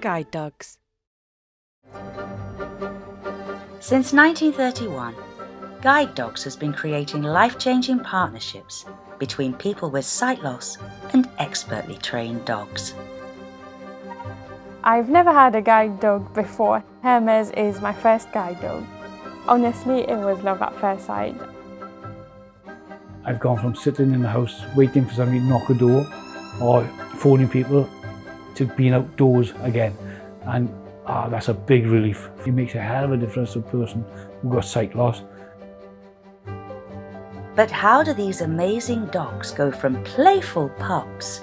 guide dogs. Since 1931, Guide Dogs has been creating life-changing partnerships between people with sight loss and expertly trained dogs. I've never had a guide dog before. Hermes is my first guide dog. Honestly, it was love at first sight. I've gone from sitting in the house waiting for somebody to knock a door or phoning people to being outdoors again, and that's a big relief. It makes a hell of a difference to a person who got sight loss. But how do these amazing dogs go from playful pups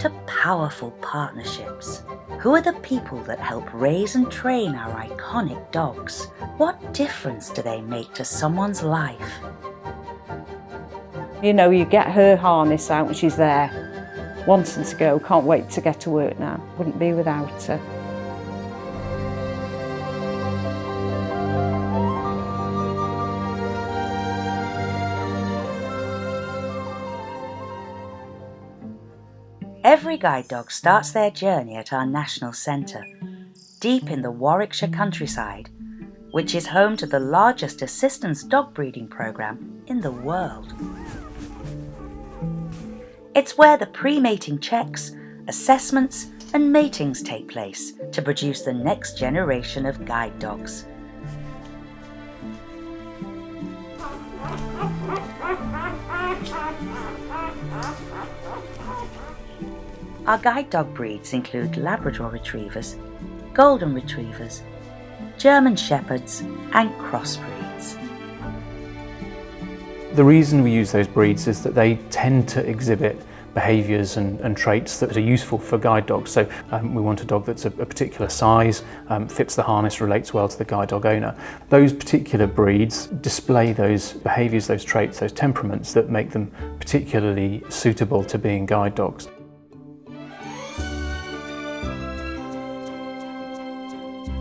to powerful partnerships? Who are the people that help raise and train our iconic dogs? What difference do they make to someone's life? You know, you get her harness out and she's there, wanting to go, can't wait to get to work now. Wouldn't be without her. Every guide dog starts their journey at our national centre, deep in the Warwickshire countryside, which is home to the largest assistance dog breeding programme in the world. It's where the pre-mating checks, assessments and matings take place to produce the next generation of guide dogs. Our guide dog breeds include Labrador Retrievers, Golden Retrievers, German Shepherds and crossbreeds. The reason we use those breeds is that they tend to exhibit behaviours and traits that are useful for guide dogs. So we want a dog that's a particular size, fits the harness, relates well to the guide dog owner. Those particular breeds display those behaviours, those traits, those temperaments that make them particularly suitable to being guide dogs.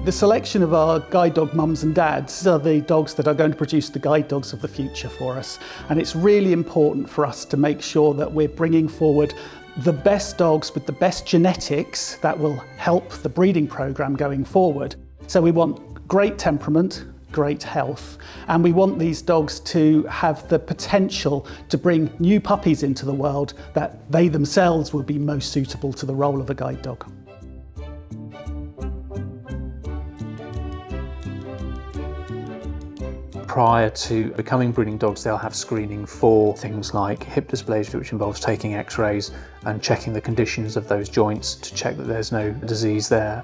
The selection of our guide dog mums and dads are the dogs that are going to produce the guide dogs of the future for us. And it's really important for us to make sure that we're bringing forward the best dogs with the best genetics that will help the breeding programme going forward. So we want great temperament, great health, and we want these dogs to have the potential to bring new puppies into the world that they themselves will be most suitable to the role of a guide dog. Prior to becoming breeding dogs, they'll have screening for things like hip dysplasia, which involves taking x-rays and checking the conditions of those joints to check that there's no disease there.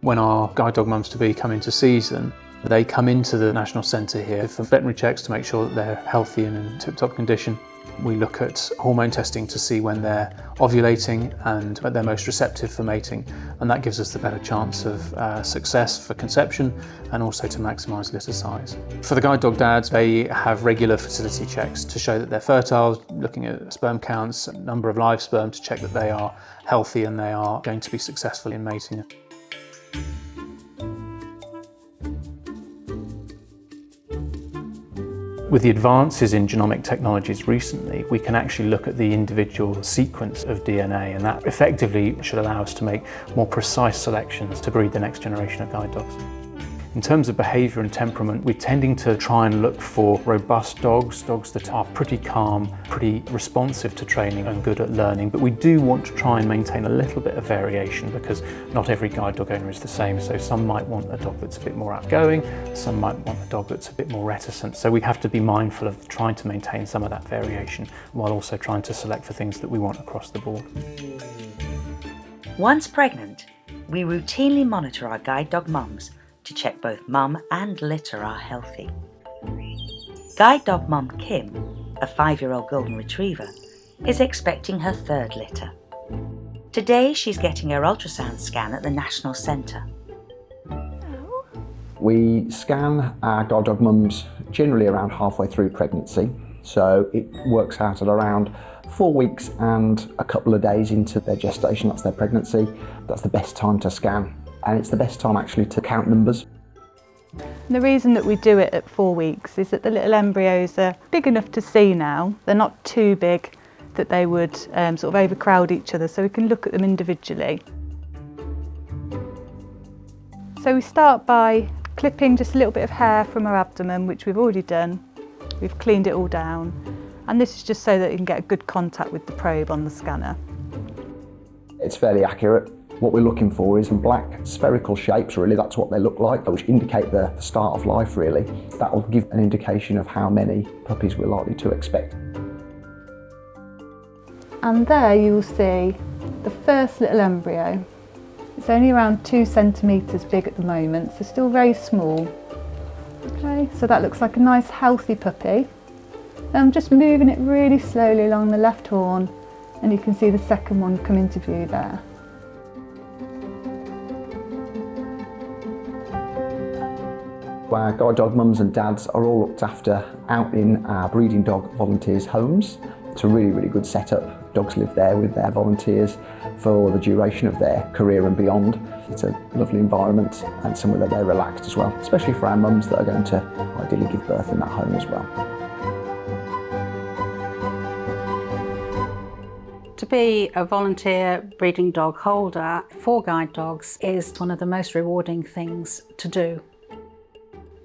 When our guide dog mums-to-be come into season, they come into the National Centre here for veterinary checks to make sure that they're healthy and in tip-top condition. We look at hormone testing to see when they're ovulating and when they're most receptive for mating, and that gives us the better chance of success for conception and also to maximise litter size. For the guide dog dads, they have regular fertility checks to show that they're fertile, looking at sperm counts, number of live sperm to check that they are healthy and they are going to be successful in mating. With the advances in genomic technologies recently, we can actually look at the individual sequence of DNA, and that effectively should allow us to make more precise selections to breed the next generation of guide dogs. In terms of behaviour and temperament, we're tending to try and look for robust dogs that are pretty calm, pretty responsive to training and good at learning, but we do want to try and maintain a little bit of variation because not every guide dog owner is the same. So some might want a dog that's a bit more outgoing, some might want a dog that's a bit more reticent. So we have to be mindful of trying to maintain some of that variation while also trying to select for things that we want across the board. Once pregnant, we routinely monitor our guide dog mums to check both mum and litter are healthy. Guide dog mum Kim, a 5-year-old golden retriever, is expecting her third litter. Today she's getting her ultrasound scan at the National Centre. We scan our guide dog mums generally around halfway through pregnancy, so it works out at around 4 weeks and a couple of days into their gestation, that's their pregnancy. That's the best time to scan. And it's the best time actually to count numbers. The reason that we do it at 4 weeks is that the little embryos are big enough to see now. They're not too big that they would sort of overcrowd each other, so we can look at them individually. So we start by clipping just a little bit of hair from her abdomen, which we've already done. We've cleaned it all down. And this is just so that you can get a good contact with the probe on the scanner. It's fairly accurate. What we're looking for is in black spherical shapes, really, that's what they look like, which indicate the start of life, really. That will give an indication of how many puppies we're likely to expect. And there you will see the first little embryo. It's only around 2 centimetres big at the moment, so still very small. Okay, so that looks like a nice healthy puppy. And I'm just moving it really slowly along the left horn, and you can see the second one come into view there. Our guide dog mums and dads are all looked after out in our breeding dog volunteers' homes. It's a really, really good setup. Dogs live there with their volunteers for the duration of their career and beyond. It's a lovely environment and somewhere that they're relaxed as well, especially for our mums that are going to ideally give birth in that home as well. To be a volunteer breeding dog holder for guide dogs is one of the most rewarding things to do.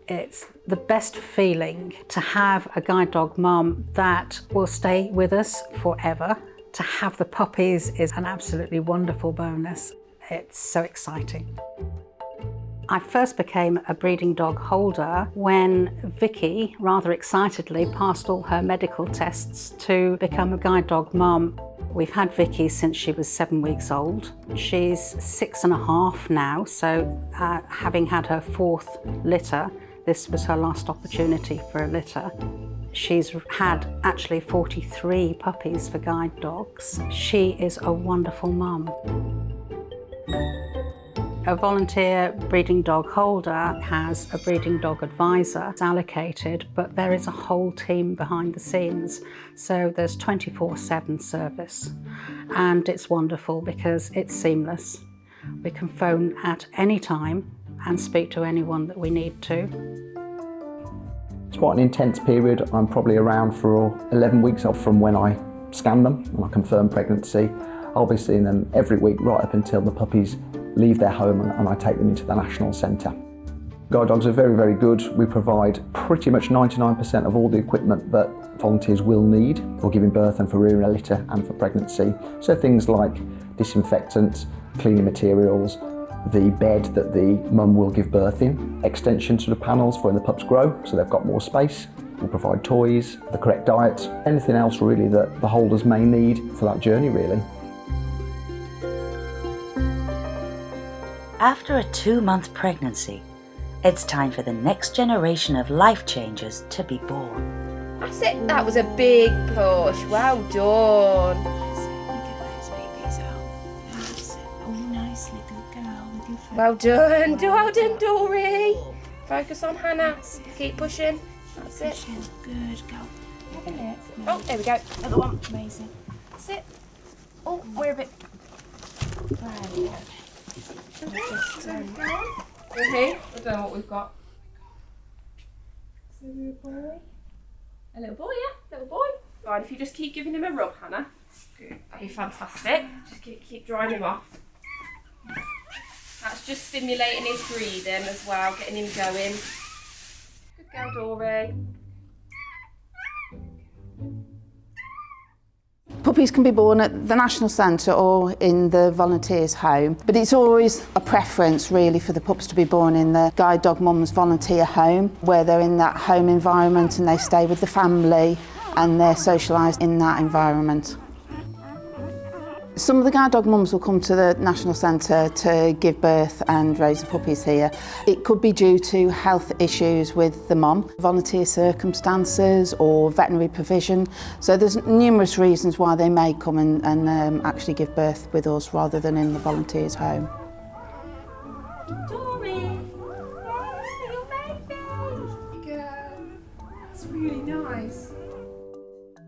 It's the best feeling to have a guide dog mum that will stay with us forever. To have the puppies is an absolutely wonderful bonus. It's so exciting. I first became a breeding dog holder when Vicky rather excitedly passed all her medical tests to become a guide dog mum. We've had Vicky since she was 7 weeks old. She's 6.5 now, so having had her 4th litter, this was her last opportunity for a litter. She's had actually 43 puppies for guide dogs. She is a wonderful mum. A volunteer breeding dog holder has a breeding dog advisor allocated, but there is a whole team behind the scenes. So there's 24/7 service, and it's wonderful because it's seamless. We can phone at any time and speak to anyone that we need to. It's quite an intense period. I'm probably around for 11 weeks off from when I scan them and I confirm pregnancy. I'll be seeing them every week right up until the puppies leave their home and I take them into the National Centre. Guide dogs are very, very good. We provide pretty much 99% of all the equipment that volunteers will need for giving birth and for rearing a litter and for pregnancy. So things like disinfectant, cleaning materials, the bed that the mum will give birth in, extensions to the panels for when the pups grow so they've got more space. We'll provide toys, the correct diet, anything else really that the holders may need for that journey really. After a 2-month pregnancy, it's time for the next generation of life changers to be born. That's it, that was a big push, well done. Well done, Dory. Focus on Hannah. Keep pushing. That's it. Good, go. Oh, there we go. Another one. Amazing. That's it. Oh, we're a bit. Okay, I don't know what we've got. So a boy. A little boy, yeah, little boy. Right, if you just keep giving him a rub, Hannah. Good. That'd be fantastic. Just keep drying him off. That's just stimulating his breathing as well, getting him going. Good girl, Dory. Puppies can be born at the National Centre or in the volunteers' home, but it's always a preference really for the pups to be born in the Guide Dog Mums volunteer home, where they're in that home environment and they stay with the family and they're socialised in that environment. Some of the guide dog mums will come to the National Centre to give birth and raise the puppies here. It could be due to health issues with the mum, volunteer circumstances or veterinary provision. So there's numerous reasons why they may come and actually give birth with us rather than in the volunteers' home. Dory! Your baby! Girl, that's really nice.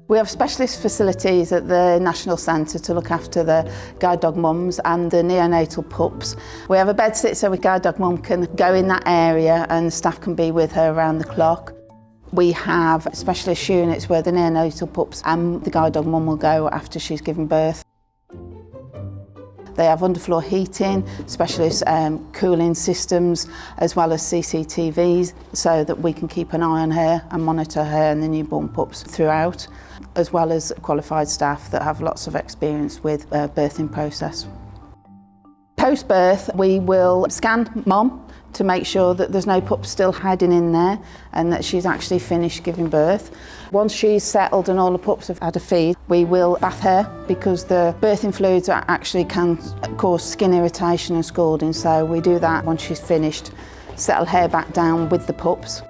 We have specialist facilities at the National Centre to look after the guide dog mums and the neonatal pups. We have a bed sit so a guide dog mum can go in that area and staff can be with her around the clock. We have specialist units where the neonatal pups and the guide dog mum will go after she's given birth. They have underfloor heating, specialist cooling systems, as well as CCTVs, so that we can keep an eye on her and monitor her and the newborn pups throughout, as well as qualified staff that have lots of experience with birthing process. Post-birth, we will scan mum to make sure that there's no pups still hiding in there and that she's actually finished giving birth. Once she's settled and all the pups have had a feed, we will bath her because the birthing fluids actually can cause skin irritation and scalding, so we do that once she's finished. Settle her back down with the pups.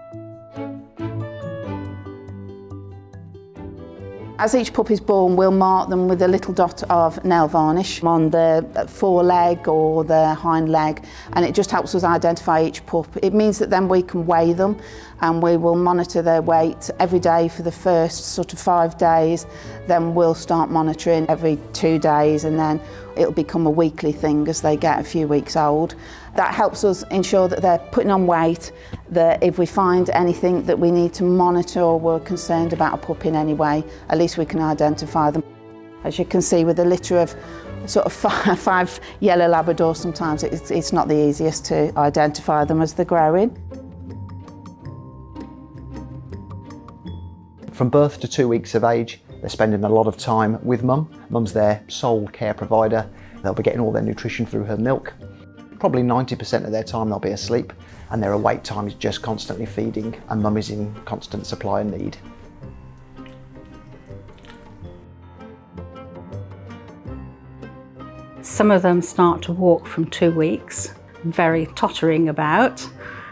As each pup is born, we'll mark them with a little dot of nail varnish on the foreleg or the hind leg, and it just helps us identify each pup. It means that then we can weigh them, and we will monitor their weight every day for the first sort of 5 days. Then we'll start monitoring every 2 days, and then it'll become a weekly thing as they get a few weeks old. That helps us ensure that they're putting on weight, that if we find anything that we need to monitor or we're concerned about a pup in any way, at least we can identify them. As you can see with a litter of sort of five yellow Labradors, sometimes it's not the easiest to identify them as they're growing. From birth to 2 weeks of age, they're spending a lot of time with mum. Mum's their sole care provider. They'll be getting all their nutrition through her milk. Probably 90% of their time they'll be asleep, and their awake time is just constantly feeding, and mum is in constant supply and need. Some of them start to walk from 2 weeks, very tottering about,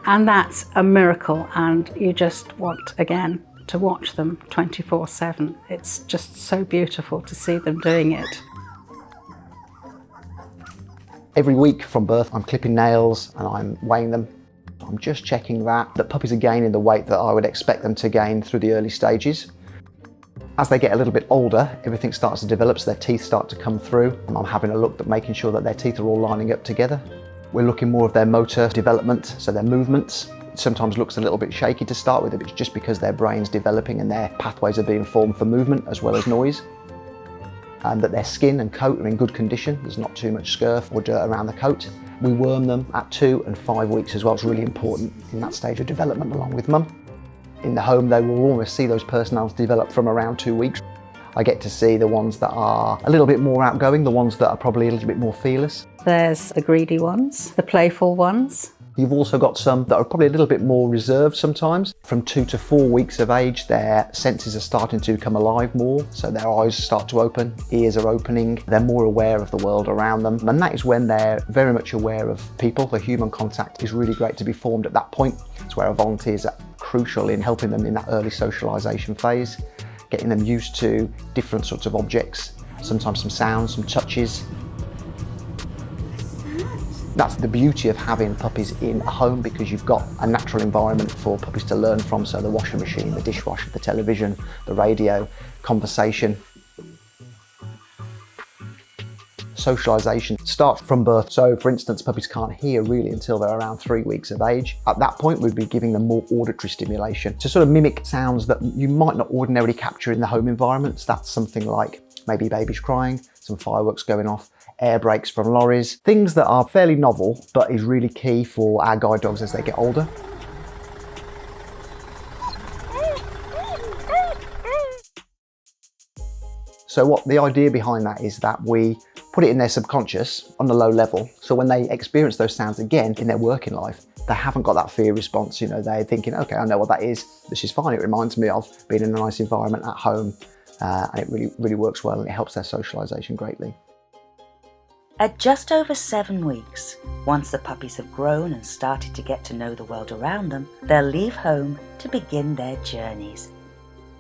and that's a miracle, and you just want, again, to watch them 24/7. It's just so beautiful to see them doing it. Every week from birth, I'm clipping nails and I'm weighing them. I'm just checking that puppies are gaining the weight that I would expect them to gain through the early stages. As they get a little bit older, everything starts to develop, so their teeth start to come through. And I'm having a look at making sure that their teeth are all lining up together. We're looking more of their motor development, so their movements. It sometimes looks a little bit shaky to start with, but it's just because their brain's developing and their pathways are being formed for movement as well as noise. And that their skin and coat are in good condition. There's not too much scurf or dirt around the coat. We worm them at 2 and 5 weeks as well. It's really important in that stage of development along with mum. In the home, they will almost see those personalities develop from around 2 weeks. I get to see the ones that are a little bit more outgoing, the ones that are probably a little bit more fearless. There's the greedy ones, the playful ones. You've also got some that are probably a little bit more reserved sometimes. From 2 to 4 weeks of age, their senses are starting to come alive more. So their eyes start to open, ears are opening, they're more aware of the world around them. And that is when they're very much aware of people. The human contact is really great to be formed at that point. It's where our volunteers are crucial in helping them in that early socialisation phase, getting them used to different sorts of objects, sometimes some sounds, some touches. That's the beauty of having puppies in a home, because you've got a natural environment for puppies to learn from. So the washing machine, the dishwasher, the television, the radio, conversation. Socialisation starts from birth. So for instance, puppies can't hear really until they're around 3 weeks of age. At that point, we'd be giving them more auditory stimulation to sort of mimic sounds that you might not ordinarily capture in the home environments. That's something like maybe babies crying, some fireworks going off, air brakes from lorries, things that are fairly novel, but is really key for our guide dogs as they get older. So what the idea behind that is that we put it in their subconscious on a low level. So when they experience those sounds again in their working life, they haven't got that fear response. You know, they're thinking, okay, I know what that is. This is fine. It reminds me of being in a nice environment at home. And it really works well, and it helps their socialisation greatly. At just over 7 weeks, once the puppies have grown and started to get to know the world around them, they'll leave home to begin their journeys.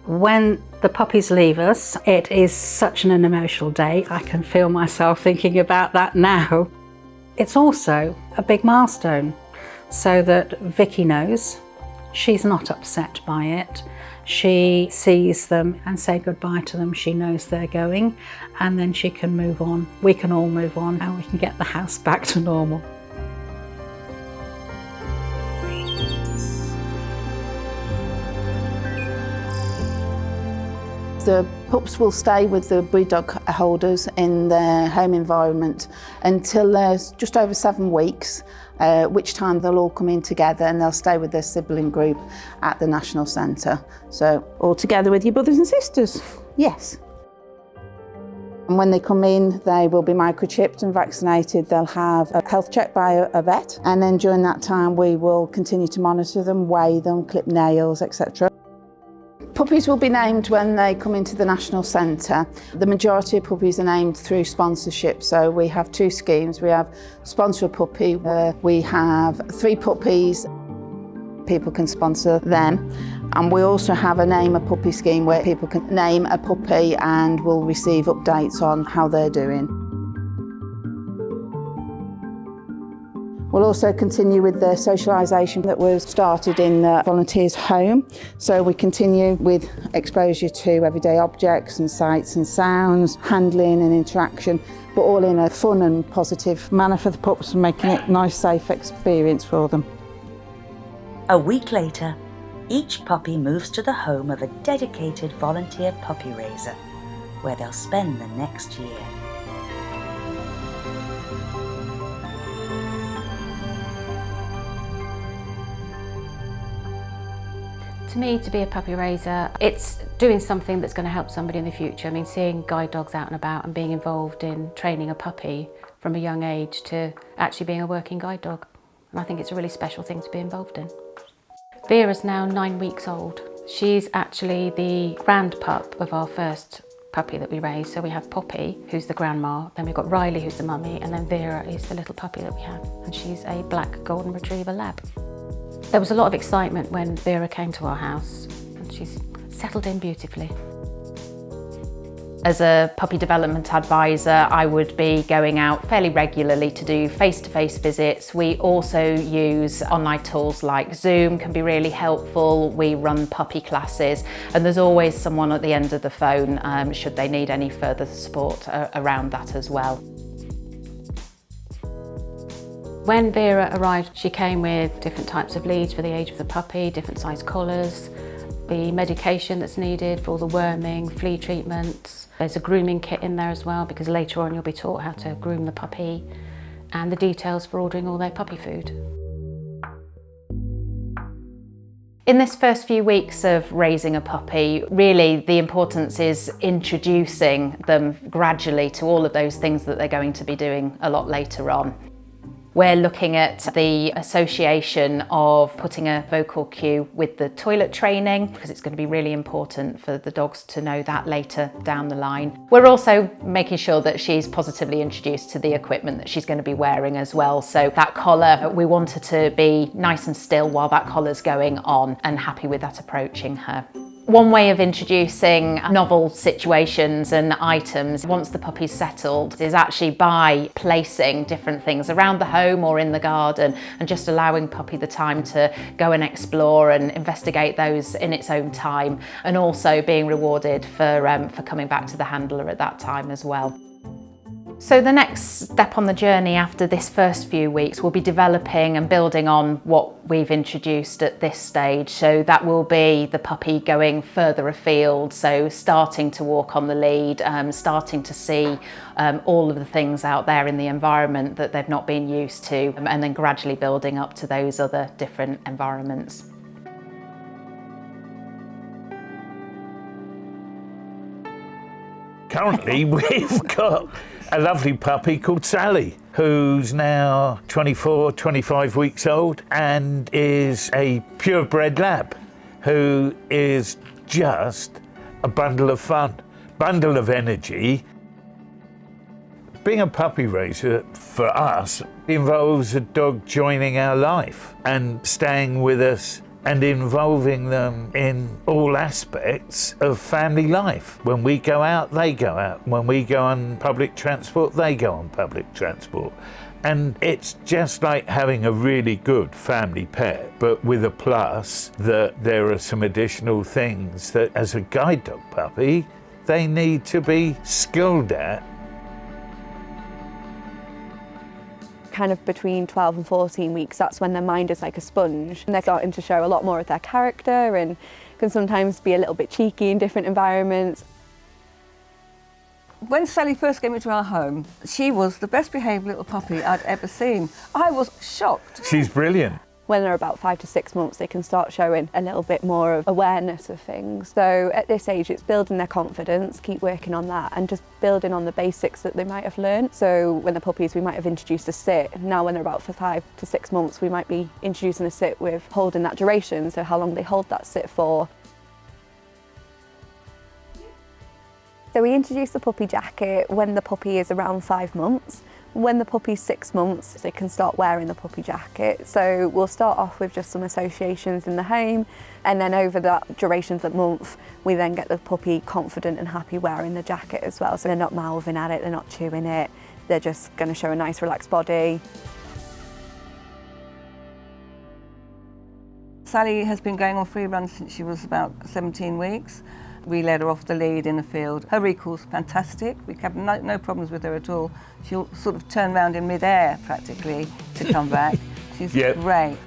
When the puppies leave us, it is such an emotional day. I can feel myself thinking about that now. It's also a big milestone, so that Vicky knows she's not upset by it. She sees them and say goodbye to them. She knows they're going, and then she can move on. We can all move on, and we can get the house back to normal. The pups will stay with the breed dog holders in their home environment until they're just over 7 weeks, which time they'll all come in together and they'll stay with their sibling group at the National Centre. So all together with your brothers and sisters, yes. And when they come in, they will be microchipped and vaccinated. They'll have a health check by a vet, and then during that time we will continue to monitor them, weigh them, clip nails, etc. Puppies will be named when they come into the National Centre. The majority of puppies are named through sponsorship, so we have 2 schemes. We have Sponsor a Puppy, where we have 3 puppies, people can sponsor them. And we also have a Name a Puppy scheme where people can name a puppy and will receive updates on how they're doing. We'll also continue with the socialisation that was started in the volunteers' home. So we continue with exposure to everyday objects and sights and sounds, handling and interaction, but all in a fun and positive manner for the pups and making it a nice, safe experience for them. A week later, each puppy moves to the home of a dedicated volunteer puppy raiser, where they'll spend the next year. To me, to be a puppy raiser, it's doing something that's going to help somebody in the future. I mean, seeing guide dogs out and about and being involved in training a puppy from a young age to actually being a working guide dog. And I think it's a really special thing to be involved in. Vera's now 9 weeks old. She's actually the grand pup of our first puppy that we raised. So we have Poppy, who's the grandma, then we've got Riley, who's the mummy, and then Vera is the little puppy that we have. And she's a black golden retriever lab. There was a lot of excitement when Vera came to our house, and she's settled in beautifully. As a puppy development advisor, I would be going out fairly regularly to do face-to-face visits. We also use online tools like Zoom, can be really helpful. We run puppy classes, and there's always someone at the end of the phone should they need any further support around that as well. When Vera arrived, she came with different types of leads for the age of the puppy, different size collars, the medication that's needed for all the worming, flea treatments. There's a grooming kit in there as well, because later on you'll be taught how to groom the puppy, and the details for ordering all their puppy food. In this first few weeks of raising a puppy, really the importance is introducing them gradually to all of those things that they're going to be doing a lot later on. We're looking at the association of putting a vocal cue with the toilet training, because it's going to be really important for the dogs to know that later down the line. We're also making sure that she's positively introduced to the equipment that she's going to be wearing as well. So that collar, we want her to be nice and still while that collar's going on, and happy with that approaching her. One way of introducing novel situations and items once the puppy's settled is actually by placing different things around the home or in the garden, and just allowing puppy the time to go and explore and investigate those in its own time, and also being rewarded for coming back to the handler at that time as well. So the next step on the journey after this first few weeks will be developing and building on what we've introduced at this stage. So that will be the puppy going further afield, so starting to walk on the lead, starting to see all of the things out there in the environment that they've not been used to, and then gradually building up to those other different environments. Currently we've got a lovely puppy called Sally, who's now 24, 25 weeks old, and is a purebred lab, who is just a bundle of fun, bundle of energy. Being a puppy raiser for us involves a dog joining our life and staying with us and involving them in all aspects of family life. When we go out, they go out. When we go on public transport, they go on public transport. And it's just like having a really good family pet, but with a plus that there are some additional things that as a guide dog puppy, they need to be skilled at. Kind of between 12 and 14 weeks, that's when their mind is like a sponge, and they're starting to show a lot more of their character and can sometimes be a little bit cheeky in different environments. When Sally first came into our home, she was the best behaved little puppy I'd ever seen. I was shocked. She's brilliant. When they're about 5 to 6 months, they can start showing a little bit more of awareness of things. So at this age, it's building their confidence, keep working on that, and just building on the basics that they might have learned. So when they're puppies, we might have introduced a sit. Now when they're about 5 to 6 months, we might be introducing a sit with holding that duration, so how long they hold that sit for. So we introduce the puppy jacket when the puppy is around 5 months. When the puppy's 6 months, they can start wearing the puppy jacket. So we'll start off with just some associations in the home, and then over that duration of the month, we then get the puppy confident and happy wearing the jacket as well. So they're not mouthing at it, they're not chewing it, they're just going to show a nice relaxed body. Sally has been going on free runs since she was about 17 weeks. We led her off the lead in the field. Her recall's fantastic. We have no problems with her at all. She'll sort of turn around in mid-air practically to come back. She's great.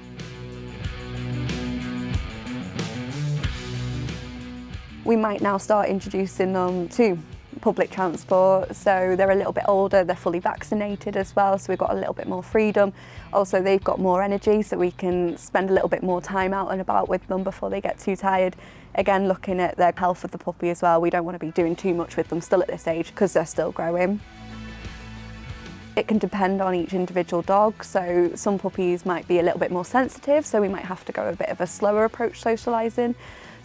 We might now start introducing them to public transport, so they're a little bit older, they're fully vaccinated as well, so we've got a little bit more freedom. Also, they've got more energy, so we can spend a little bit more time out and about with them before they get too tired. Again, looking at the health of the puppy as well, we don't want to be doing too much with them still at this age because they're still growing. It can depend on each individual dog, so some puppies might be a little bit more sensitive, so we might have to go a bit of a slower approach socialising.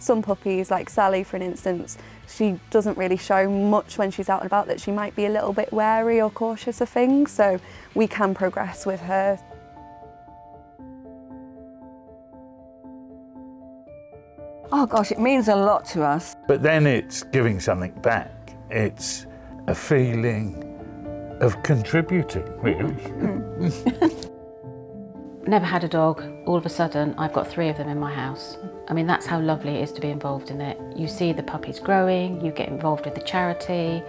Some puppies, like Sally for instance, she doesn't really show much when she's out and about that she might be a little bit wary or cautious of things, so we can progress with her. Oh gosh, it means a lot to us. But then it's giving something back. It's a feeling of contributing, really. Never had a dog. All of a sudden, I've got 3 of them in my house. I mean, that's how lovely it is to be involved in it. You see the puppies growing, you get involved with the charity.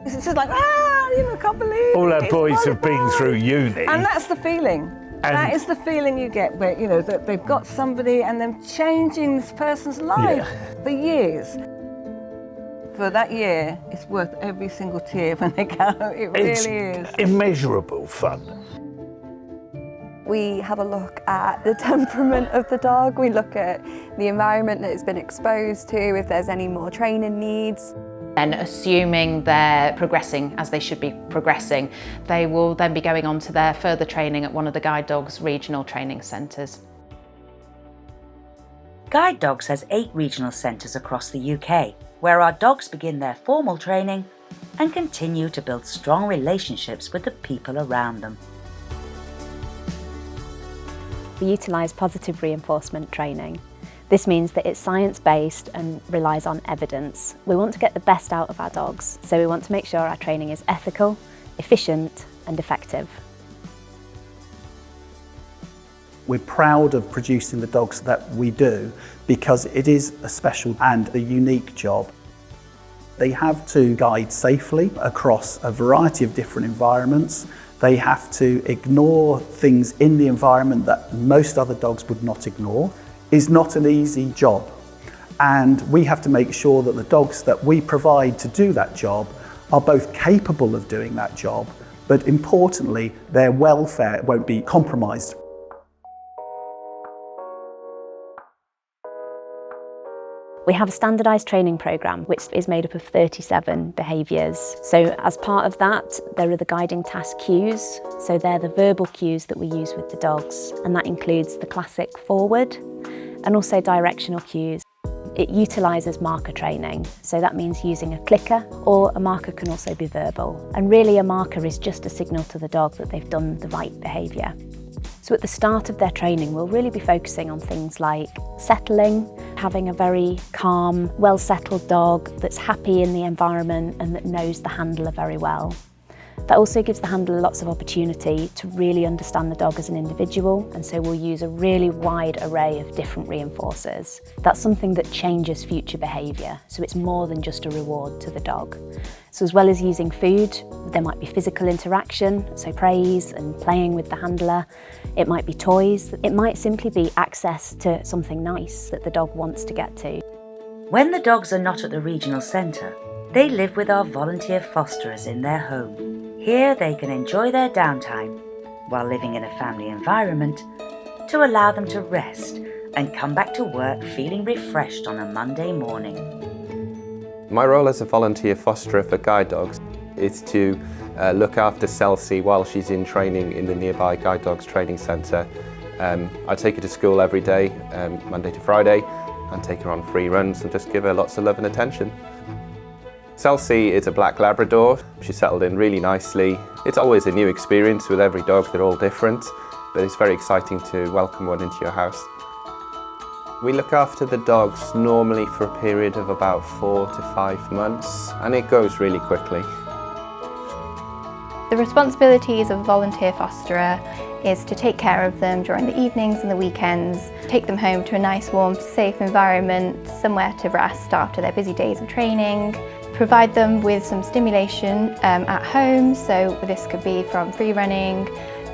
It's just like, I can't believe it. All our boys have been through uni. And that's the feeling. And that is the feeling you get where, you know, that they've got somebody and them changing this person's life for years. For that year, it's worth every single tear when they go. It really is. Immeasurable fun. We have a look at the temperament of the dog. We look at the environment that it's been exposed to, if there's any more training needs. And assuming they're progressing as they should be progressing, they will then be going on to their further training at one of the Guide Dogs regional training centres. Guide Dogs has 8 regional centres across the UK, where our dogs begin their formal training and continue to build strong relationships with the people around them. We utilise positive reinforcement training. This means that it's science-based and relies on evidence. We want to get the best out of our dogs, so we want to make sure our training is ethical, efficient and effective. We're proud of producing the dogs that we do because it is a special and a unique job. They have to guide safely across a variety of different environments. They have to ignore things in the environment that most other dogs would not ignore. Is not an easy job, and we have to make sure that the dogs that we provide to do that job are both capable of doing that job, but importantly, their welfare won't be compromised. We have a standardised training programme which is made up of 37 behaviours. So as part of that, there are the guiding task cues. So they're the verbal cues that we use with the dogs, and that includes the classic forward and also directional cues. It utilises marker training, so that means using a clicker, or a marker can also be verbal. And really a marker is just a signal to the dog that they've done the right behaviour. So at the start of their training, we'll really be focusing on things like settling, having a very calm, well-settled dog that's happy in the environment and that knows the handler very well. That also gives the handler lots of opportunity to really understand the dog as an individual, and so we'll use a really wide array of different reinforcers. That's something that changes future behaviour, so it's more than just a reward to the dog. So as well as using food, there might be physical interaction, so praise and playing with the handler. It might be toys. It might simply be access to something nice that the dog wants to get to. When the dogs are not at the regional centre, they live with our volunteer fosterers in their home. Here they can enjoy their downtime while living in a family environment to allow them to rest and come back to work feeling refreshed on a Monday morning. My role as a volunteer fosterer for guide dogs is to look after Celsi while she's in training in the nearby Guide Dogs Training Centre. I take her to school every day, Monday to Friday, and take her on free runs and just give her lots of love and attention. Celsi is a black Labrador. She settled in really nicely. It's always a new experience with every dog, they're all different, but it's very exciting to welcome one into your house. We look after the dogs normally for a period of about 4 to 5 months, and it goes really quickly. The responsibilities of a volunteer fosterer is to take care of them during the evenings and the weekends, take them home to a nice, warm, safe environment, somewhere to rest after their busy days of training, provide them with some stimulation at home, so this could be from free running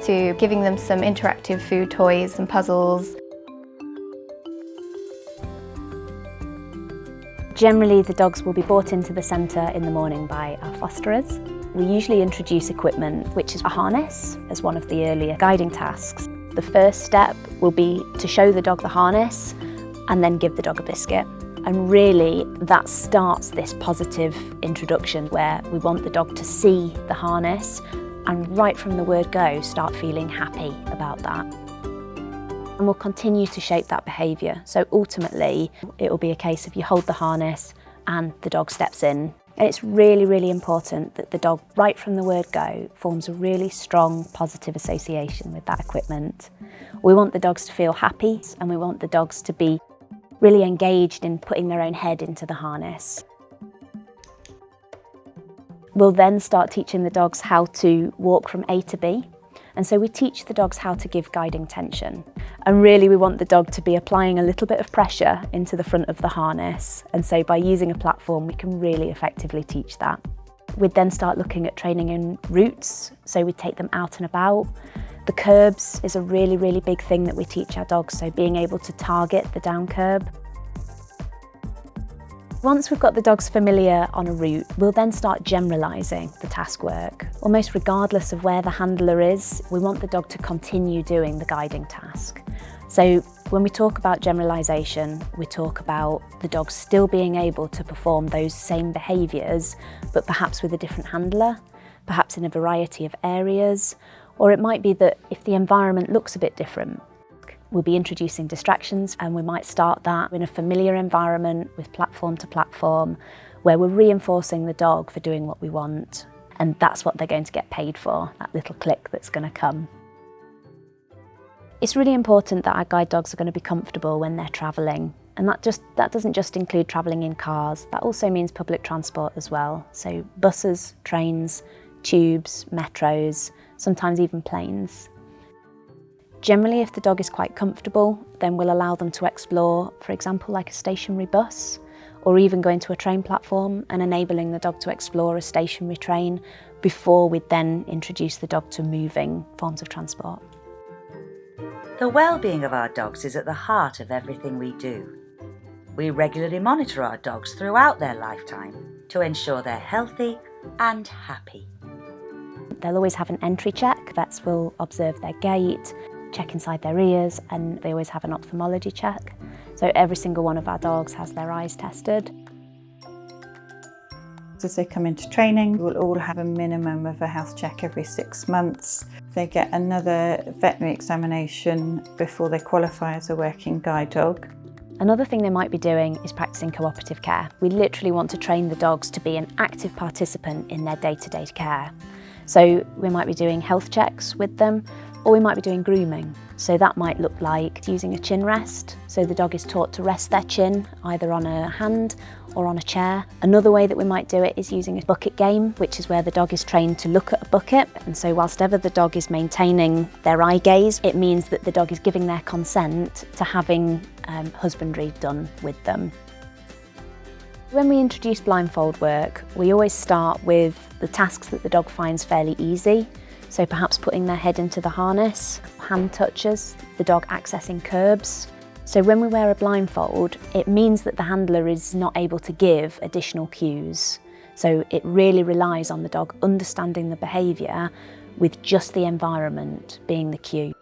to giving them some interactive food toys and puzzles. Generally, the dogs will be brought into the centre in the morning by our fosterers. We usually introduce equipment, which is a harness, as one of the earlier guiding tasks. The first step will be to show the dog the harness and then give the dog a biscuit. And really, that starts this positive introduction where we want the dog to see the harness and right from the word go, start feeling happy about that. And we'll continue to shape that behaviour. So ultimately, it will be a case of you hold the harness and the dog steps in. And it's really, really important that the dog, right from the word go, forms a really strong positive association with that equipment. We want the dogs to feel happy and we want the dogs to be really engaged in putting their own head into the harness. We'll then start teaching the dogs how to walk from A to B. And so we teach the dogs how to give guiding tension. And really we want the dog to be applying a little bit of pressure into the front of the harness. And so by using a platform, we can really effectively teach that. We'd then start looking at training in routes. So we take them out and about. The curbs is a really, really big thing that we teach our dogs. So being able to target the down curb. Once we've got the dogs familiar on a route, we'll then start generalising the task work. Almost regardless of where the handler is, we want the dog to continue doing the guiding task. So when we talk about generalisation, we talk about the dog still being able to perform those same behaviours, but perhaps with a different handler, perhaps in a variety of areas, or it might be that if the environment looks a bit different, we'll be introducing distractions and we might start that in a familiar environment with platform to platform where we're reinforcing the dog for doing what we want, and that's what they're going to get paid for, that little click that's going to come. It's really important that our guide dogs are going to be comfortable when they're travelling, and that doesn't just include travelling in cars, that also means public transport as well. So buses, trains, tubes, metros, sometimes even planes. Generally, if the dog is quite comfortable, then we'll allow them to explore, for example, like a stationary bus, or even going to a train platform and enabling the dog to explore a stationary train before we then introduce the dog to moving forms of transport. The well-being of our dogs is at the heart of everything we do. We regularly monitor our dogs throughout their lifetime to ensure they're healthy and happy. They'll always have an entry check. Vets will observe their gait, check inside their ears, and they always have an ophthalmology check. So every single one of our dogs has their eyes tested. As they come into training, we'll all have a minimum of a health check every 6 months. They get another veterinary examination before they qualify as a working guide dog. Another thing they might be doing is practicing cooperative care. We literally want to train the dogs to be an active participant in their day-to-day care. So we might be doing health checks with them, or we might be doing grooming. So that might look like using a chin rest. So the dog is taught to rest their chin either on a hand or on a chair. Another way that we might do it is using a bucket game, which is where the dog is trained to look at a bucket. And so whilst ever the dog is maintaining their eye gaze, it means that the dog is giving their consent to having husbandry done with them. When we introduce blindfold work, we always start with the tasks that the dog finds fairly easy. So perhaps putting their head into the harness, hand touches, the dog accessing curbs. So when we wear a blindfold, it means that the handler is not able to give additional cues. So it really relies on the dog understanding the behaviour with just the environment being the cue.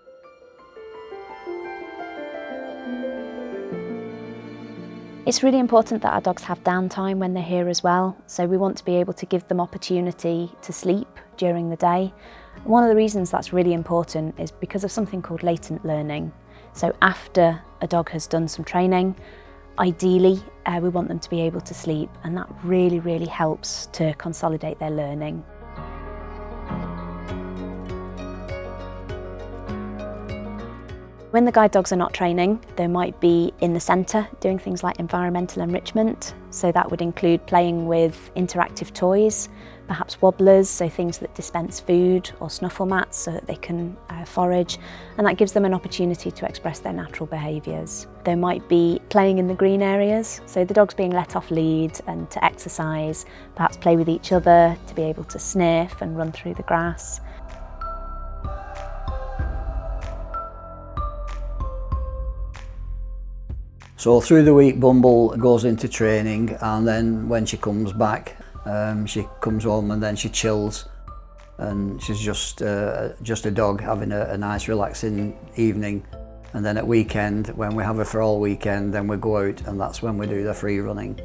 It's really important that our dogs have downtime when they're here as well, so we want to be able to give them opportunity to sleep during the day. One of the reasons that's really important is because of something called latent learning. So after a dog has done some training, ideally we want them to be able to sleep, and that really, really helps to consolidate their learning. When the guide dogs are not training, they might be in the centre doing things like environmental enrichment. So that would include playing with interactive toys, perhaps wobblers, so things that dispense food, or snuffle mats so that they can forage, and that gives them an opportunity to express their natural behaviours. They might be playing in the green areas, so the dog's being let off lead and to exercise, perhaps play with each other, to be able to sniff and run through the grass. So through the week Bumble goes into training, and then when she comes back she comes home and then she chills, and she's just a dog having a nice relaxing evening. And then at weekend, when we have her for all weekend, then we go out, and that's when we do the free running.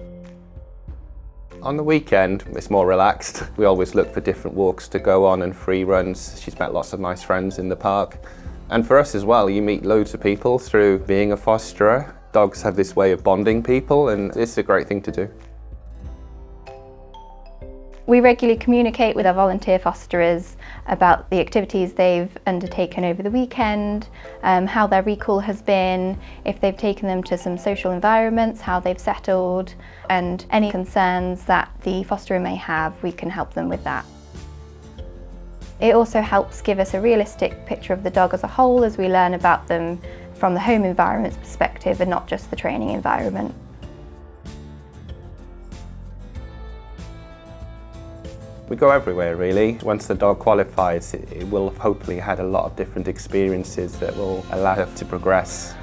On the weekend, it's more relaxed. We always look for different walks to go on and free runs. She's met lots of nice friends in the park. And for us as well, you meet loads of people through being a fosterer. Dogs have this way of bonding people, and it's a great thing to do. We regularly communicate with our volunteer fosterers about the activities they've undertaken over the weekend, how their recall has been, if they've taken them to some social environments, how they've settled, and any concerns that the fosterer may have, we can help them with that. It also helps give us a realistic picture of the dog as a whole as we learn about them from the home environment's perspective and not just the training environment. We go everywhere really. Once the dog qualifies, it will have hopefully had a lot of different experiences that will allow her to progress.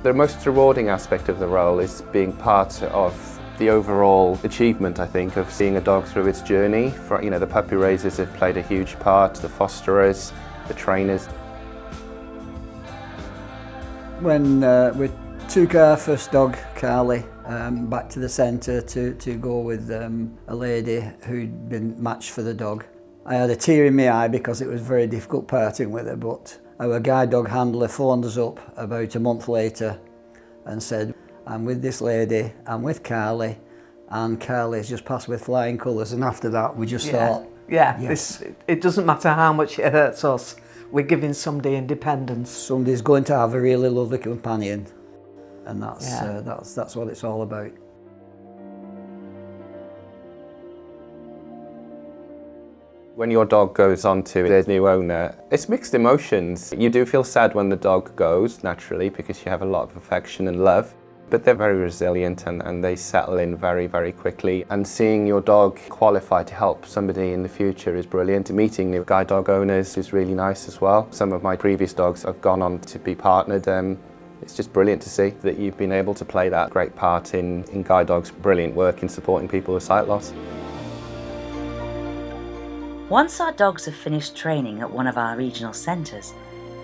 The most rewarding aspect of the role is being part of the overall achievement, I think, of seeing a dog through its journey. The puppy raisers have played a huge part, the fosterers, the trainers. When we took our first dog, Carly, back to the centre to go with a lady who'd been matched for the dog, I had a tear in my eye because it was very difficult parting with her, but our guide dog handler phoned us up about a month later and said, "I'm with this lady, I'm with Carly, and Carly's just passed with flying colours." And after that we just thought, yes. It doesn't matter how much it hurts us, we're giving somebody independence. Somebody's going to have a really lovely companion, and that's what it's all about. When your dog goes on to their new owner, it's mixed emotions. You do feel sad when the dog goes, naturally, because you have a lot of affection and love. But they're very resilient and they settle in very, very quickly. And seeing your dog qualify to help somebody in the future is brilliant. Meeting new guide dog owners is really nice as well. Some of my previous dogs have gone on to be partnered. It's just brilliant to see that you've been able to play that great part in guide dogs' brilliant work in supporting people with sight loss. Once our dogs have finished training at one of our regional centres,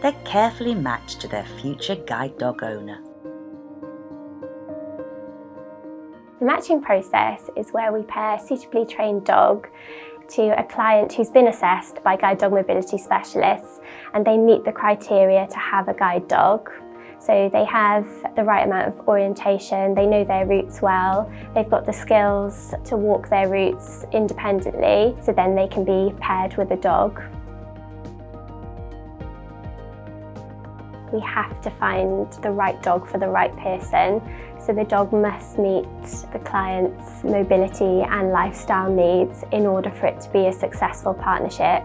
they're carefully matched to their future guide dog owner. The matching process is where we pair a suitably trained dog to a client who's been assessed by guide dog mobility specialists, and they meet the criteria to have a guide dog. So they have the right amount of orientation, they know their routes well, they've got the skills to walk their routes independently, so then they can be paired with a dog. We have to find the right dog for the right person, so the dog must meet the client's mobility and lifestyle needs in order for it to be a successful partnership.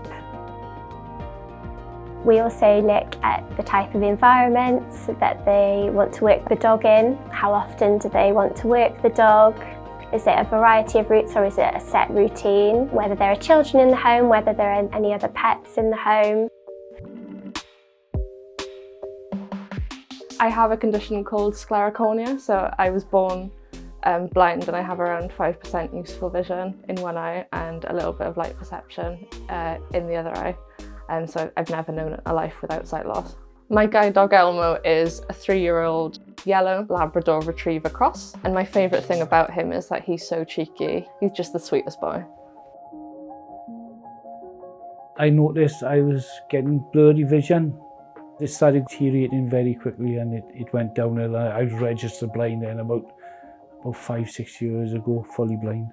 We also look at the type of environments that they want to work the dog in. How often do they want to work the dog? Is it a variety of routes or is it a set routine? Whether there are children in the home, whether there are any other pets in the home. I have a condition called sclerocornea, so I was born blind and I have around 5% useful vision in one eye and a little bit of light perception in the other eye. So I've never known a life without sight loss. My guide dog Elmo is a 3-year-old yellow Labrador Retriever cross, and my favourite thing about him is that he's so cheeky. He's just the sweetest boy. I noticed I was getting blurry vision. It started deteriorating very quickly and it went downhill. I was registered blind then about 5-6 years ago, fully blind.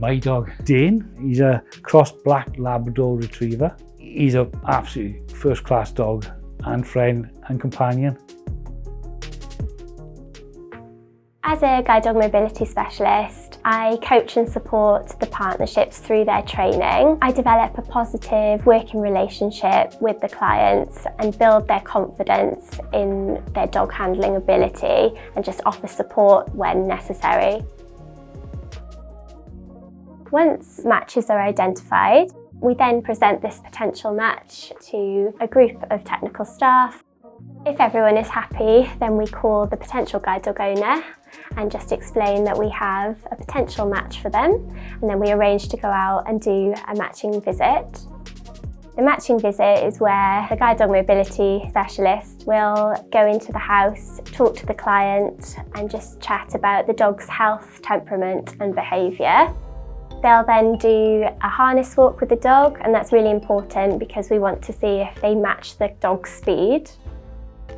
My dog, Dane, he's a cross black Labrador Retriever. He's an absolutely first-class dog and friend and companion. As a guide dog mobility specialist, I coach and support the partnerships through their training. I develop a positive working relationship with the clients and build their confidence in their dog handling ability and just offer support when necessary. Once matches are identified, we then present this potential match to a group of technical staff. If everyone is happy, then we call the potential guide dog owner and just explain that we have a potential match for them, and then we arrange to go out and do a matching visit. The matching visit is where the guide dog mobility specialist will go into the house, talk to the client and just chat about the dog's health, temperament and behaviour. They'll then do a harness walk with the dog, and that's really important because we want to see if they match the dog's speed.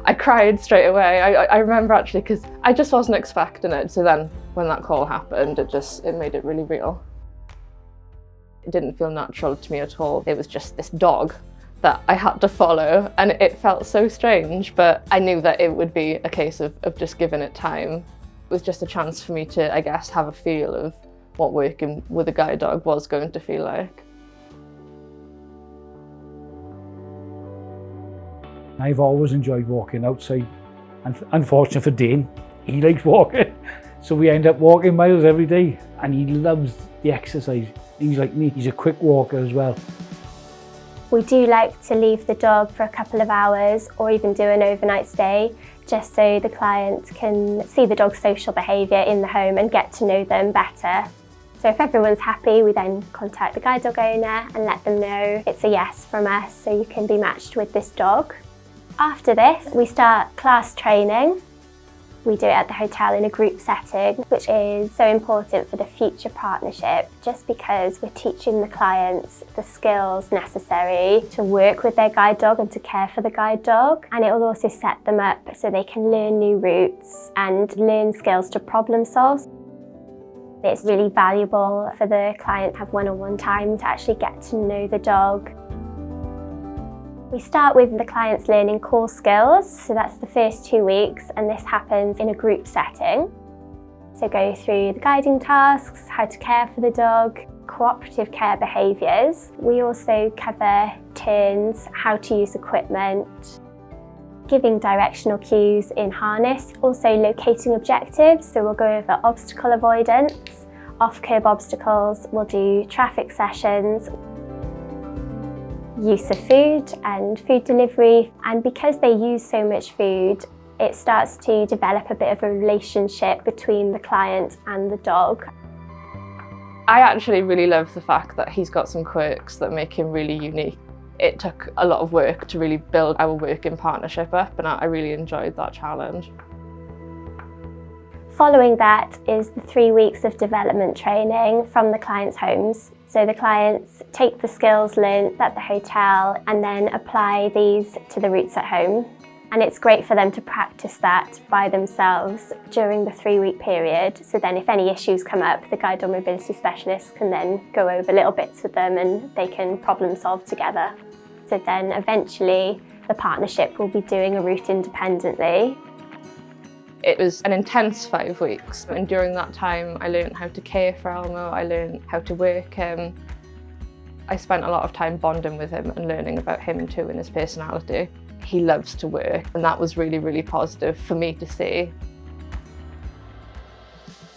I cried straight away. I remember actually because I just wasn't expecting it. So then when that call happened, it made it really real. It didn't feel natural to me at all. It was just this dog that I had to follow and it felt so strange, but I knew that it would be a case of just giving it time. It was just a chance for me to, I guess, have a feel of what working with a guide dog was going to feel like. I've always enjoyed walking outside, and unfortunately for Dane, he likes walking. So we end up walking miles every day, and he loves the exercise. He's like me, he's a quick walker as well. We do like to leave the dog for a couple of hours or even do an overnight stay, just so the client can see the dog's social behaviour in the home and get to know them better. So if everyone's happy, we then contact the guide dog owner and let them know it's a yes from us, so you can be matched with this dog. After this, we start class training. We do it at the hotel in a group setting, which is so important for the future partnership, just because we're teaching the clients the skills necessary to work with their guide dog and to care for the guide dog. And it will also set them up so they can learn new routes and learn skills to problem solve. It's really valuable for the client to have one-on-one time to actually get to know the dog. We start with the clients learning core skills, so that's the first 2 weeks, and this happens in a group setting. So go through the guiding tasks, how to care for the dog, cooperative care behaviours. We also cover turns, how to use equipment, giving directional cues in harness, also locating objectives, so we'll go over obstacle avoidance, off-curb obstacles, we'll do traffic sessions, use of food and food delivery, and because they use so much food, it starts to develop a bit of a relationship between the client and the dog. I actually really love the fact that he's got some quirks that make him really unique. It took a lot of work to really build our working partnership up, and I really enjoyed that challenge. Following that is the 3 weeks of development training from the clients' homes. So the clients take the skills learnt at the hotel and then apply these to the routes at home. And it's great for them to practice that by themselves during the 3-week period. So then if any issues come up, the guide dog mobility specialist can then go over little bits with them and they can problem solve together. So then eventually the partnership will be doing a route independently. It was an intense 5 weeks, and during that time I learned how to care for Elmo, I learned how to work him. I spent a lot of time bonding with him and learning about him too and his personality. He loves to work, and that was really, really positive for me to see.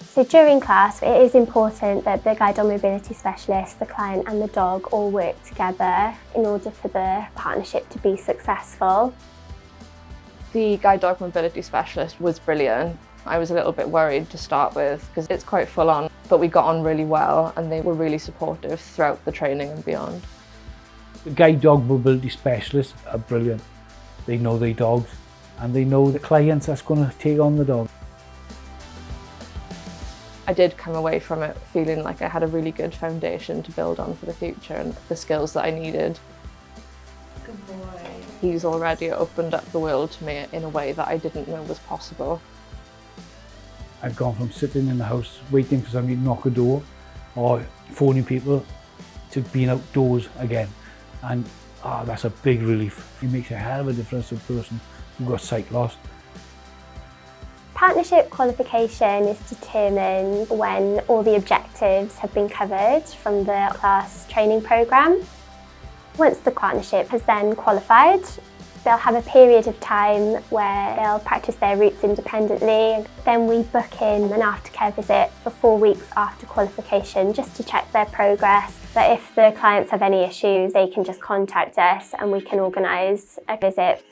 So during class, it is important that the guide dog mobility specialist, the client and the dog all work together in order for the partnership to be successful. The guide dog mobility specialist was brilliant. I was a little bit worried to start with because it's quite full on, but we got on really well and they were really supportive throughout the training and beyond. The guide dog mobility specialists are brilliant. They know their dogs and they know the clients that's going to take on the dog. I did come away from it feeling like I had a really good foundation to build on for the future and the skills that I needed. Good boy. He's already opened up the world to me in a way that I didn't know was possible. I've gone from sitting in the house waiting for somebody to knock a door or phoning people to being outdoors again. And that's a big relief. It makes a hell of a difference to a person who got sight loss. Partnership qualification is determined when all the objectives have been covered from the class training programme. Once the partnership has then qualified, they'll have a period of time where they'll practice their routes independently. Then we book in an aftercare visit for 4 weeks after qualification just to check their progress. But if the clients have any issues, they can just contact us and we can organise a visit.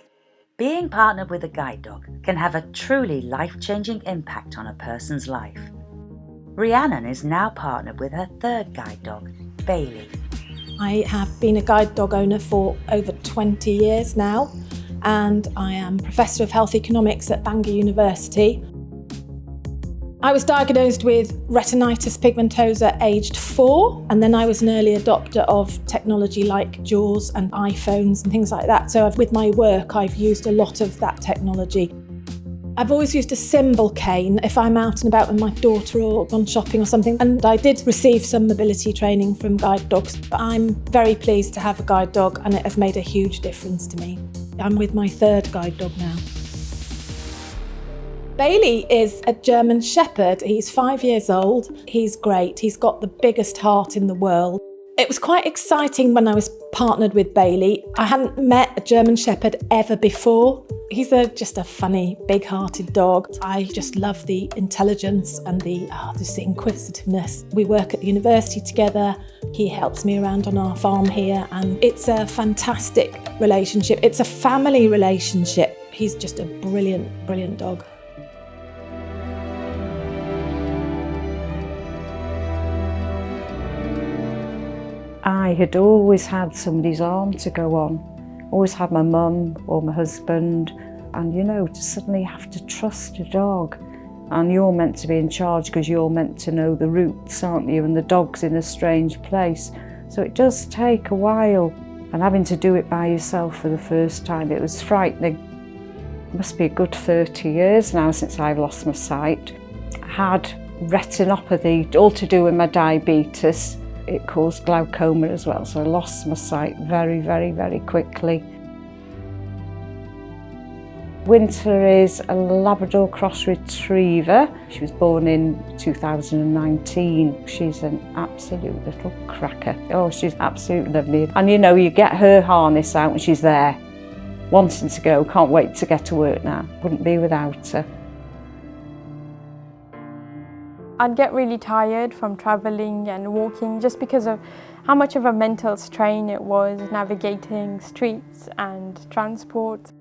Being partnered with a guide dog can have a truly life-changing impact on a person's life. Rhiannon is now partnered with her third guide dog, Bailey. I have been a guide dog owner for over 20 years now, and I am Professor of Health Economics at Bangor University. I was diagnosed with retinitis pigmentosa aged 4, and then I was an early adopter of technology like JAWS and iPhones and things like that. So with my work, I've used a lot of that technology. I've always used a symbol cane if I'm out and about with my daughter or gone shopping or something, and I did receive some mobility training from guide dogs. But I'm very pleased to have a guide dog and it has made a huge difference to me. I'm with my third guide dog now. Bailey is a German Shepherd. He's 5 years old. He's great. He's got the biggest heart in the world. It was quite exciting when I was partnered with Bailey. I hadn't met a German Shepherd ever before. He's just a funny, big-hearted dog. I just love the intelligence and the inquisitiveness. We work at the university together. He helps me around on our farm here, and it's a fantastic relationship. It's a family relationship. He's just a brilliant, brilliant dog. I had always had somebody's arm to go on, always had my mum or my husband, and to suddenly have to trust a dog, and you're meant to be in charge because you're meant to know the routes, aren't you, and the dog's in a strange place, so it does take a while, and having to do it by yourself for the first time, it was frightening. It must be a good 30 years now since I've lost my sight. I had retinopathy, all to do with my diabetes. It caused glaucoma as well, so I lost my sight very, very, very quickly. Winter is a Labrador Cross Retriever. She was born in 2019. She's an absolute little cracker. Oh, she's absolutely lovely. And you get her harness out and she's there, wanting to go, can't wait to get to work now. Wouldn't be without her. I'd get really tired from travelling and walking just because of how much of a mental strain it was navigating streets and transport.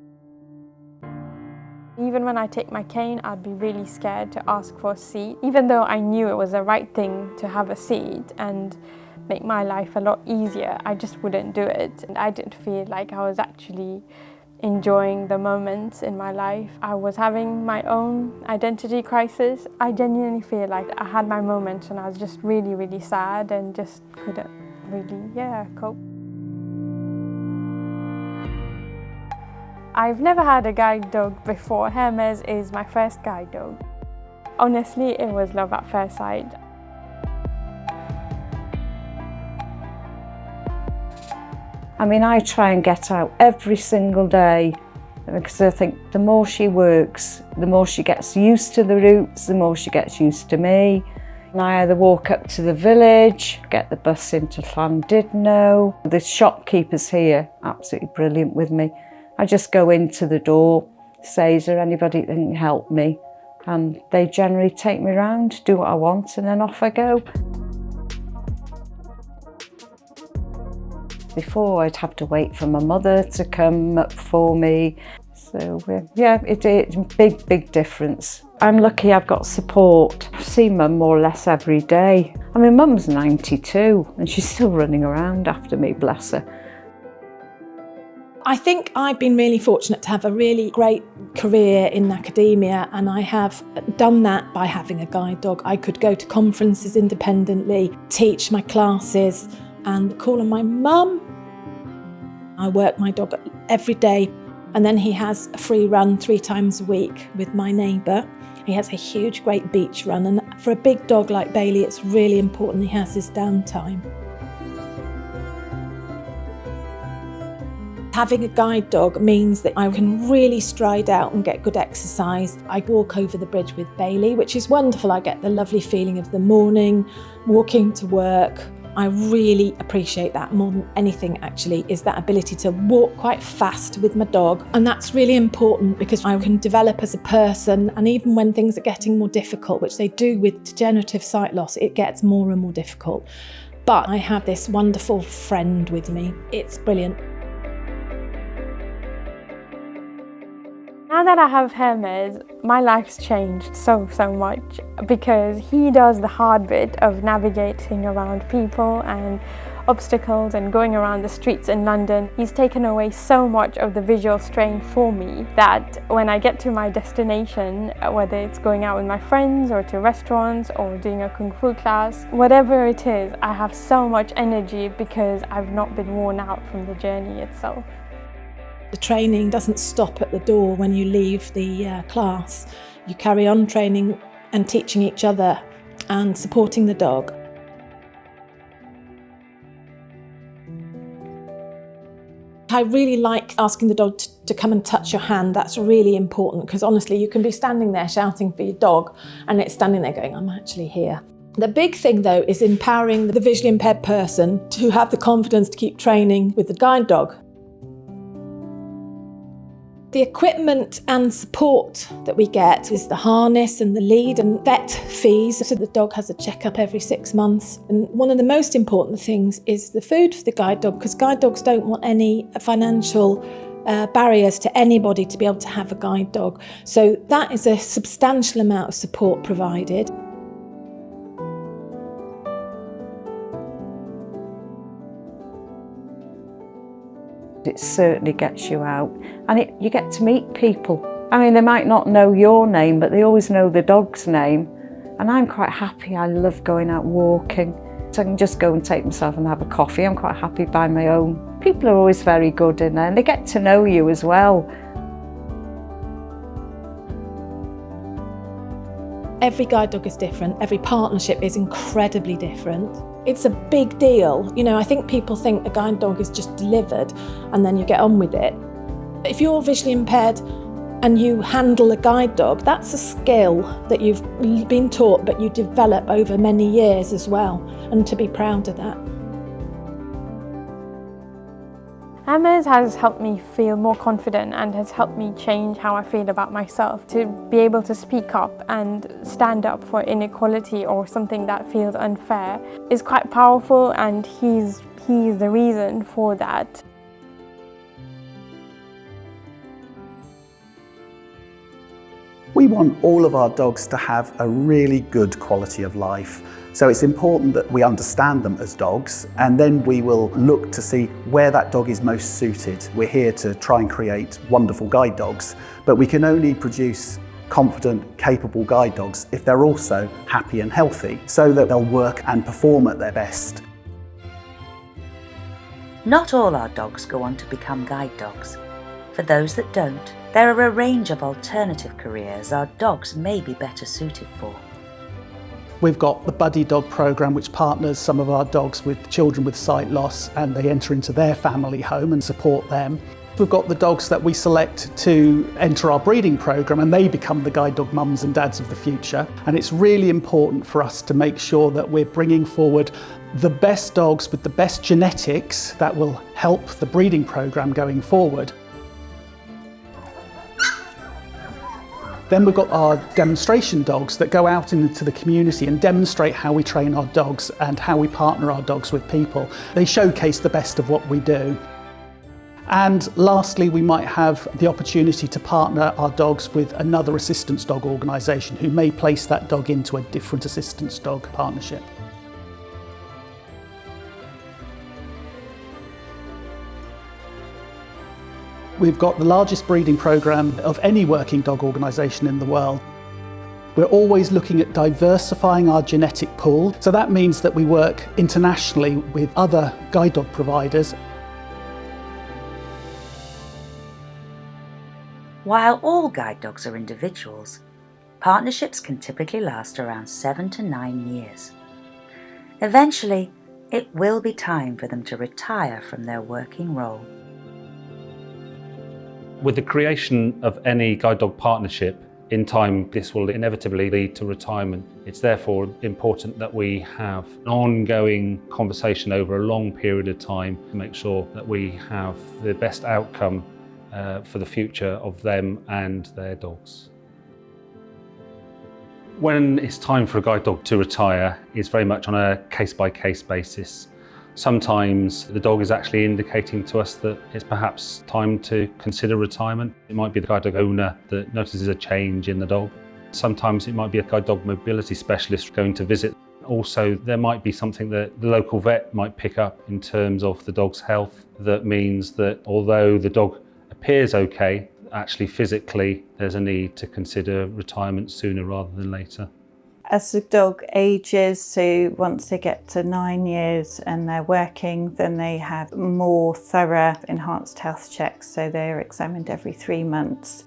Even when I take my cane, I'd be really scared to ask for a seat. Even though I knew it was the right thing to have a seat and make my life a lot easier, I just wouldn't do it. And I didn't feel like I was actually enjoying the moments in my life. I was having my own identity crisis. I genuinely feel like I had my moments and I was just really, really sad and just couldn't really, cope. I've never had a guide dog before. Hermes is my first guide dog. Honestly, it was love at first sight. I try and get out every single day because I think the more she works, the more she gets used to the routes, the more she gets used to me. And I either walk up to the village, get the bus into Llandudno. The shopkeepers here, absolutely brilliant with me. I just go into the door, say, is there anybody that can help me? And they generally take me around, do what I want, and then off I go. Before, I'd have to wait for my mother to come up for me. So yeah, it's a big difference. I'm lucky I've got support. I see Mum more or less every day. I mean, Mum's 92 and she's still running around after me, bless her. I think I've been really fortunate to have a really great career in academia, and I have done that by having a guide dog. I could go to conferences independently, teach my classes and call on my mum. I work my dog every day, and then he has a free run 3 times a week with my neighbour. He has a huge, great beach run, and for a big dog like Bailey, it's really important he has his downtime. Having a guide dog means that I can really stride out and get good exercise. I walk over the bridge with Bailey, which is wonderful. I get the lovely feeling of the morning, walking to work. I really appreciate that more than anything, actually, is that ability to walk quite fast with my dog. And that's really important because I can develop as a person, and even when things are getting more difficult, which they do with degenerative sight loss, it gets more and more difficult. But I have this wonderful friend with me. It's brilliant. Now that I have Hermes, my life's changed so much because he does the hard bit of navigating around people and obstacles and going around the streets in London. He's taken away so much of the visual strain for me that when I get to my destination, whether it's going out with my friends or to restaurants or doing a kung fu class, whatever it is, I have so much energy because I've not been worn out from the journey itself. The training doesn't stop at the door when you leave the class. You carry on training and teaching each other and supporting the dog. I really like asking the dog to come and touch your hand. That's really important because honestly, you can be standing there shouting for your dog and it's standing there going, I'm actually here. The big thing though is empowering the visually impaired person to have the confidence to keep training with the guide dog. The equipment and support that we get is the harness and the lead and vet fees, so the dog has a checkup every 6 months. And one of the most important things is the food for the guide dog, because guide dogs don't want any financial barriers to anybody to be able to have a guide dog. So that is a substantial amount of support provided. It certainly gets you out, and you get to meet people. I mean, they might not know your name, but they always know the dog's name. And I'm quite happy. I love going out walking. So I can just go and take myself and have a coffee. I'm quite happy by my own. People are always very good in there, and they get to know you as well. Every guide dog is different. Every partnership is incredibly different. It's a big deal. You know, I think people think a guide dog is just delivered and then you get on with it. If you're visually impaired and you handle a guide dog, that's a skill that you've been taught but you develop over many years as well, and to be proud of that. Hermes has helped me feel more confident and has helped me change how I feel about myself. To be able to speak up and stand up for inequality or something that feels unfair is quite powerful, and he's the reason for that. We want all of our dogs to have a really good quality of life. So it's important that we understand them as dogs, and then we will look to see where that dog is most suited. We're here to try and create wonderful guide dogs, but we can only produce confident, capable guide dogs if they're also happy and healthy, so that they'll work and perform at their best. Not all our dogs go on to become guide dogs. For those that don't, there are a range of alternative careers our dogs may be better suited for. We've got the Buddy Dog programme, which partners some of our dogs with children with sight loss, and they enter into their family home and support them. We've got the dogs that we select to enter our breeding programme, and they become the guide dog mums and dads of the future. And it's really important for us to make sure that we're bringing forward the best dogs with the best genetics that will help the breeding programme going forward. Then we've got our demonstration dogs that go out into the community and demonstrate how we train our dogs and how we partner our dogs with people. They showcase the best of what we do. And lastly, we might have the opportunity to partner our dogs with another assistance dog organisation who may place that dog into a different assistance dog partnership. We've got the largest breeding programme of any working dog organisation in the world. We're always looking at diversifying our genetic pool, so that means that we work internationally with other guide dog providers. While all guide dogs are individuals, partnerships can typically last around 7 to 9 years. Eventually, it will be time for them to retire from their working role. With the creation of any guide dog partnership, in time this will inevitably lead to retirement. It's therefore important that we have an ongoing conversation over a long period of time to make sure that we have the best outcome for the future of them and their dogs. When it's time for a guide dog to retire, it's very much on a case-by-case basis. Sometimes the dog is actually indicating to us that it's perhaps time to consider retirement. It might be the guide dog owner that notices a change in the dog. Sometimes it might be a guide dog mobility specialist going to visit. Also, there might be something that the local vet might pick up in terms of the dog's health that means that although the dog appears okay, actually physically there's a need to consider retirement sooner rather than later. As the dog ages, so once they get to 9 years and they're working, then they have more thorough enhanced health checks, so they're examined every 3 months.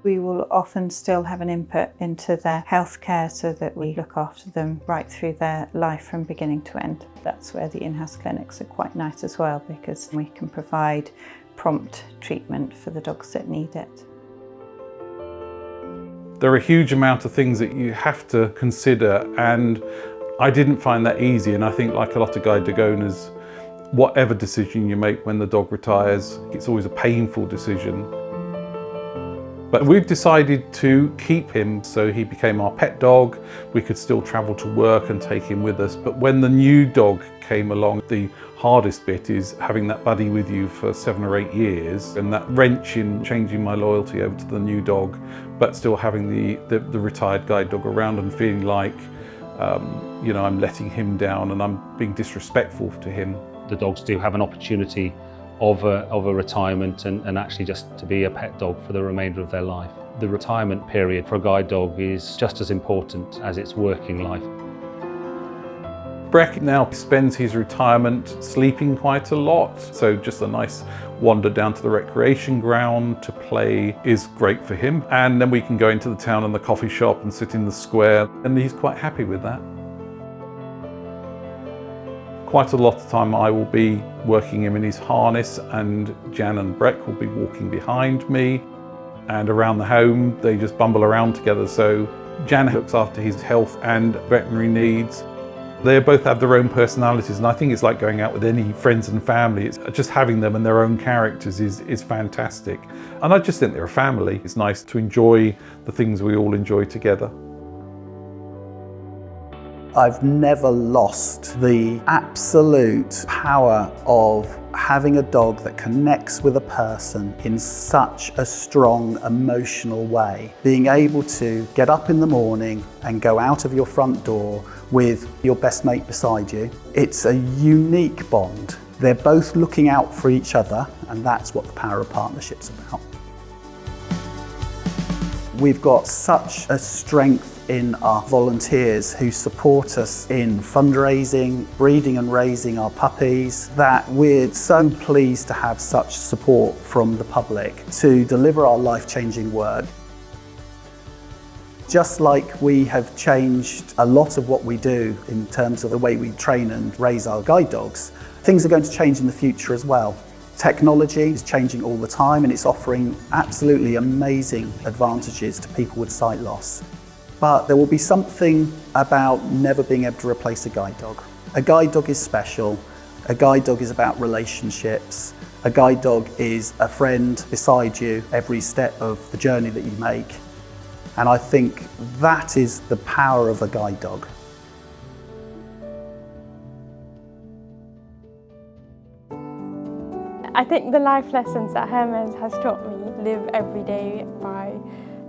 We will often still have an input into their healthcare so that we look after them right through their life from beginning to end. That's where the in-house clinics are quite nice as well, because we can provide prompt treatment for the dogs that need it. There are a huge amount of things that you have to consider, and I didn't find that easy, and I think like a lot of guide dog owners, whatever decision you make when the dog retires, it's always a painful decision. But we've decided to keep him, so he became our pet dog. We could still travel to work and take him with us, but when the new dog came along, the hardest bit is having that buddy with you for 7 or 8 years, and that wrench in changing my loyalty over to the new dog, but still having the retired guide dog around and feeling like, you know, I'm letting him down and I'm being disrespectful to him. The dogs do have an opportunity of a retirement and actually just to be a pet dog for the remainder of their life. The retirement period for a guide dog is just as important as its working life. Breck now spends his retirement sleeping quite a lot, so just a nice wander down to the recreation ground to play is great for him. And then we can go into the town and the coffee shop and sit in the square, and he's quite happy with that. Quite a lot of time I will be working him in his harness, and Jan and Breck will be walking behind me, and around the home they just bumble around together. So Jan looks after his health and veterinary needs. They both have their own personalities, and I think it's like going out with any friends and family. It's just having them and their own characters is fantastic. And I just think they're a family. It's nice to enjoy the things we all enjoy together. I've never lost the absolute power of having a dog that connects with a person in such a strong emotional way. Being able to get up in the morning and go out of your front door with your best mate beside you. It's a unique bond. They're both looking out for each other, and that's what the power of partnership's about. We've got such a strength in our volunteers who support us in fundraising, breeding and raising our puppies, that we're so pleased to have such support from the public to deliver our life-changing work. Just like we have changed a lot of what we do in terms of the way we train and raise our guide dogs, things are going to change in the future as well. Technology is changing all the time, and it's offering absolutely amazing advantages to people with sight loss. But there will be something about never being able to replace a guide dog. A guide dog is special. A guide dog is about relationships. A guide dog is a friend beside you every step of the journey that you make. And I think that is the power of a guide dog. I think the life lessons that Hermes has taught me: live every day by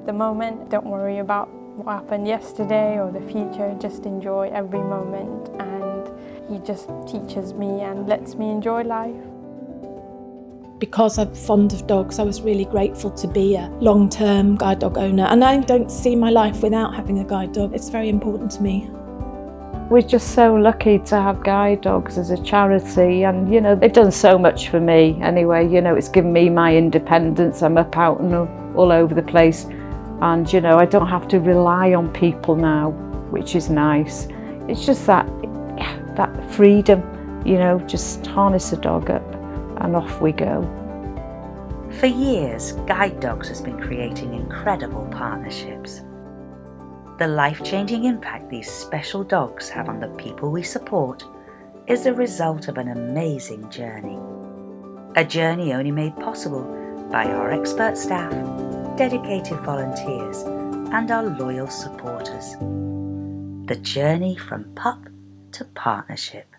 the moment, don't worry about what happened yesterday or the future, just enjoy every moment, and he just teaches me and lets me enjoy life. Because I'm fond of dogs, I was really grateful to be a long-term guide dog owner, and I don't see my life without having a guide dog. It's very important to me. We're just so lucky to have guide dogs as a charity, and you know, they've done so much for me anyway. You know, it's given me my independence. I'm up out and all over the place, and you know, I don't have to rely on people now, which is nice. It's just that freedom, you know, just harness a dog up and off we go. For years, Guide Dogs has been creating incredible partnerships. The life-changing impact these special dogs have on the people we support is the result of an amazing journey. A journey only made possible by our expert staff, dedicated volunteers, and our loyal supporters. The journey from pup to partnership.